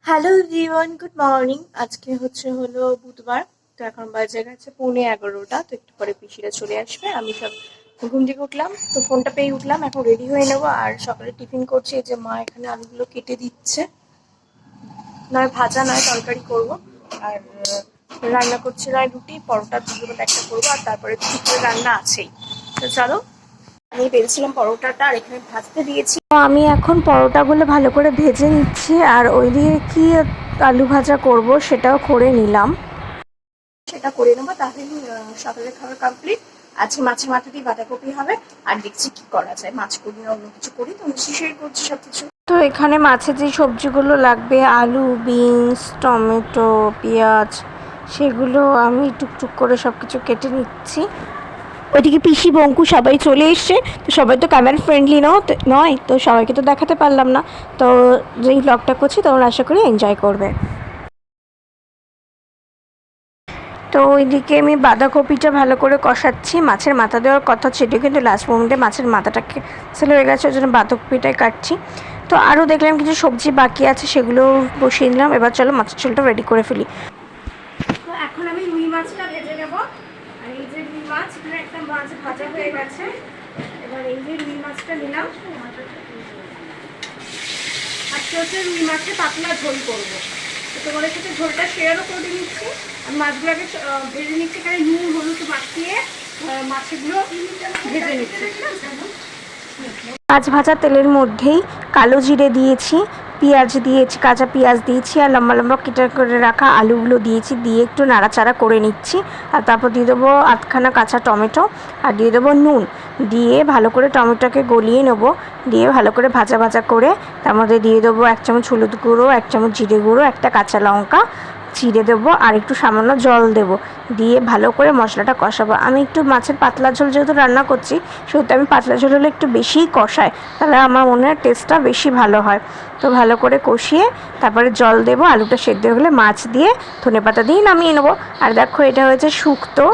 Hello everyone, good morning. আজকে হলো বুধবার। তো এখন বাজে গেছে 11:15। তো একটু পরে পিসিরা চলে আসবে। আমি সব ঘুম থেকে উঠলাম, তো ফোনটা পেয়ে উঠলাম। এখন রেডি হয়ে নেবো। আর সকালে টিফিন করছি, এই যে মা এখানে আলুগুলো কেটে দিচ্ছে। নয় ভাজা নয় তরকারি করব। আর রান্না করছি নয় রুটি পরোটা, দুপুরবেলা একটা করবো। আর তারপরে দুপুরে রান্না আছেই। তো চলো, আমি বেলছিলাম পরোটাটা আর এখানে ভাজতে দিয়েছি। তো আমি এখন পরোটাগুলো ভালো করে ভেজে নিচ্ছি। আর ওইদিকে কি আলু ভাজা করব সেটাও করে নিলাম। সেটা করে নেবো, তাহলে সকালের খাবার কমপ্লিট। আজকে মাছের মাথা দিয়ে বাঁধাকপি হবে। আর দেখছি কি করা যায়, মাছ করি না অন্য কিছু করি, তো শেয়ার করছি সবকিছু। তো এখানে মাছের যে সবজিগুলো লাগবে, আলু, বিনস, টমেটো, পেঁয়াজ, সেগুলো আমি টুকটুক করে সবকিছু কেটে নিচ্ছি। ওইদিকে পিসি, বঙ্কু সবাই চলে এসছে। তো সবাই তো ক্যামেরা ফ্রেন্ডলি নয়, তো সবাইকে তো দেখাতে পারলাম না। তো যেই ব্লগটা করছি তোমরা আশা করি এনজয় করবে। তো ওইদিকে আমি বাঁধাকপিটা ভালো করে কষাচ্ছি। মাছের মাথা দেওয়ার কথা ছিল, কিন্তু লাস্ট মোমেন্টে মাছের মাথাটাকে সেল হয়ে গেছে, ওই জন্য বাঁধাকপিটাই কাটছি। তো আরও দেখলাম কিছু সবজি বাকি আছে, সেগুলো বসিয়ে দিলাম। এবার চলো মাছের ঝোলটা রেডি করে ফেলি। তো এখন আমি রুই মাছটা ভেজে নেব। আর এই যে রুই মাছ, এখানে একটা মাছ ভাজা হয়ে গেছে। এবার এই যে রুই মাছটা নিলাম। আজকে রুই মাছের পাতলা ঝোল করবো। তো তোমাদের সাথে ঝোলটা শেয়ারও করে নিচ্ছি। আর মাছগুলোকে ভেজে নিচ্ছি, এখানে নুন হলুদ মাখিয়ে মাছগুলো ভেজে নিচ্ছি। মাছ ভাজা তেলের মধ্যেই কালো জিরে দিয়েছি, পেঁয়াজ দিয়েছি, কাঁচা পেঁয়াজ দিয়েছি, আর লম্বা লম্বা কেটে করে রাখা আলুগুলো দিয়েছি। দিয়ে একটু নাড়াচাড়া করে নিচ্ছি। আর তারপর দিয়ে দেবো আধখানা কাঁচা টমেটো, আর দিয়ে দেবো নুন। দিয়ে ভালো করে টমেটোকে গলিয়ে নেবো। দিয়ে ভালো করে ভাজা ভাজা করে তার মধ্যে দিয়ে দেবো 1 চামচ হলুদ গুঁড়ো, 1 চামচ জিরে গুঁড়ো, একটা কাঁচা লঙ্কা চিড়ে দেবো, আর একটু সামান্য জল দেবো। দিয়ে ভালো করে মশলাটা কষাবো। আমি একটু মাছের পাতলা ঝোল যেহেতু রান্না করছি, সেহেতু আমি পাতলা ঝোল হলে একটু বেশিই কষাই, তাহলে আমার মনে হয় টেস্টটা বেশি ভালো হয়। তো ভালো করে কষিয়ে তারপরে জল দেবো। আলুটা সেদ্ধ হলে মাছ দিয়ে ধনেপাতা দিয়ে নামিয়ে নেবো। আর দেখো, এটা হয়েছে শুক্তো,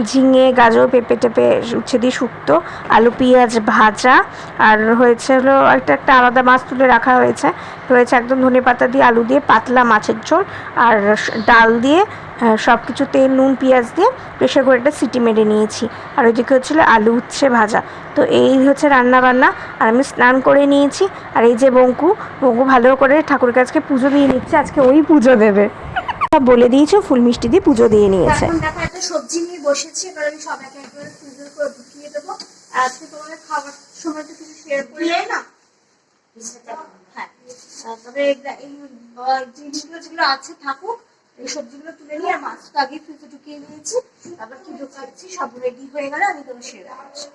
ঝিঙে, গাজর, পেঁপে টেপে উচ্ছে দিয়ে শুক্তো, আলু পেঁয়াজ ভাজা। আর হয়েছে হলো একটা আলাদা মাছ তুলে রাখা হয়েছে। একদম ধনেপাতা দিয়ে আলু দিয়ে পাতলা মাছের ঝোল। আর ডাল দিয়ে সব কিছু তেল নুন পেঁয়াজ দিয়ে প্রেশার করে একটা সিটি মেরে নিয়েছি। আর ওইদিকে হচ্ছিলো আলু উচ্ছে ভাজা। তো এই হচ্ছে রান্না বান্না। আর আমি স্নান করে নিয়েছি। আর এই যে বঙ্কু ভালো করে ঠাকুরের কাছে পুজো দিয়ে নিচ্ছে, আজকে ওই পুজো দেবে বলে দিয়েছে। ফুল মিষ্টি দিয়ে পুজো দিয়ে নিয়েছে। এখন দেখো, একটা সবজি নিয়ে বসেছি। এবার আমি সবাইকে একবার সুন্দর করে ঢুকিয়ে দেবো। আজকে তোমাদের খাবার সময় তো কিছু শেয়ার করে না। হ্যাঁ, তবে এই জিনিসগুলো যেগুলো আছে থাকুক। এই সবজিগুলো তুলে নিয়ে আর মাছটা আগে ফ্রিজে ঢুকিয়ে নিয়েছি। তারপর কি ঢুকাচ্ছি সব রেডি হয়ে গেলে আমি তোমার শেয়ার করছি।